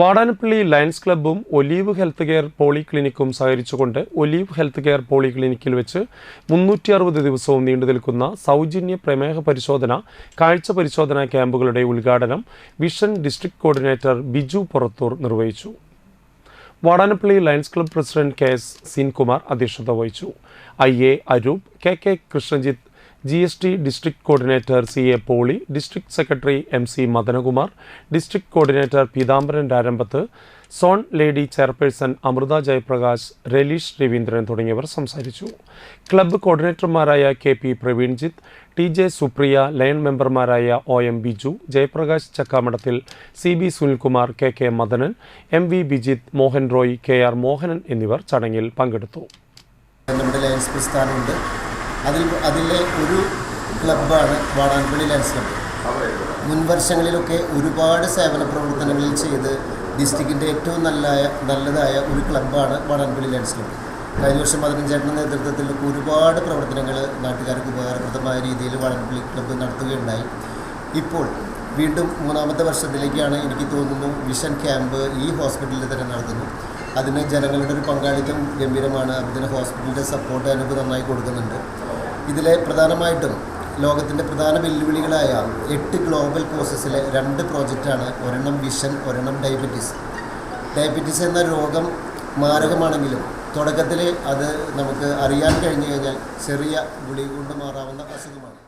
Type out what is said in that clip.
Vadanappally Lions ക്ലബ്ബും Olive health care പോളിക്ലിനിക്കും സഹകരിച്ചുകൊണ്ട് ഒലീവ് ഹെൽത്ത് കെയർ പോളിക്ലിനിക്കിൽ വെച്ച് 360 ദിവസവും നീണ്ടുനിൽക്കുന്ന സൗജന്യ പ്രമേഹ പരിശോധന, കാഴ്ച പരിശോധനാ ക്യാമ്പുകളുടെ ഉദ്ഘാടനം vision district coordinator Biju Purathur നിർവഹിച്ചു. വാടാനപ്പള്ളി ലയൺസ് ക്ലബ്ബ് പ്രസിഡന്റ് കെ.എസ്. സീൻകുമാർ അധ്യക്ഷത വഹിച്ചു. ഐ.എ. അരൂപ്, കെ.കെ. Krishnajith, GST district coordinator C.A. Poly, district secretary M.C. Madanakumar, district coordinator Peethambaran Rarambath, zone lady chairperson Amritha Jayaprakash, Raleesh Raveendran തുടങ്ങിയവർ സംസാരിച്ചു. ക്ലബ്ബ് കോർഡിനേറ്റർമാരായ K.P. Praveenjith, T.J. Supriya, lion മെമ്പർമാരായ O.M. Biju, Jayaprakash Chakkamadathil, C.B. Sunilkumar, K.K. Madanan, M.V. Bijith, Mohan Roy, K.R. Mohanan എന്നിവർ ചടങ്ങിൽ പങ്കെടുത്തു. അതിലെ ഒരു ക്ലബ്ബാണ് വാടാനപ്പള്ളി ലയൺസ് ക്ലബ്ബ്. മുൻവർഷങ്ങളിലൊക്കെ ഒരുപാട് സേവന പ്രവർത്തനങ്ങളിൽ ചെയ്ത് ഡിസ്ട്രിക്റ്റിൻ്റെ ഏറ്റവും നല്ലതായ ഒരു ക്ലബ്ബാണ് വാടാനപ്പള്ളി ലയൺസ് ക്ലബ്ബ്. കഴിഞ്ഞ വർഷം 15 നേതൃത്വത്തിൽ ഒരുപാട് പ്രവർത്തനങ്ങൾ നാട്ടുകാർക്ക് ഉപകാരപ്രദമായ രീതിയിൽ വാടാനപ്പള്ളി ക്ലബ്ബ് നടത്തുകയുണ്ടായി. ഇപ്പോൾ വീണ്ടും 3ാമത്തെ വർഷത്തിലേക്കാണ് എനിക്ക് തോന്നുന്നു വിഷൻ ക്യാമ്പ് ഈ ഹോസ്പിറ്റലിൽ തന്നെ നടത്തുന്നു. അതിന് ജനങ്ങളുടെ ഒരു പങ്കാളിത്തം ഗംഭീരമാണ്. അതിന് ഹോസ്പിറ്റലിൻ്റെ സപ്പോർട്ട് അതിനൊക്കെ നന്നായി കൊടുക്കുന്നുണ്ട്. ഇതിലെ പ്രധാനമായിട്ടും ലോകത്തിൻ്റെ പ്രധാന വെല്ലുവിളികളായ 8 ഗ്ലോബൽ കോസസിലെ 2 പ്രോജക്റ്റാണ്. ഒരെണ്ണം വിഷൻ, ഒരെണ്ണം ഡയബറ്റീസ്. ഡയബറ്റീസ് എന്ന രോഗം മാരകമാണെങ്കിലും തുടക്കത്തിൽ അത് നമുക്ക് അറിയാൻ കഴിഞ്ഞു കഴിഞ്ഞാൽ ചെറിയ ഗുളിക കൊണ്ട് മാറാവുന്ന അസുഖമാണ്.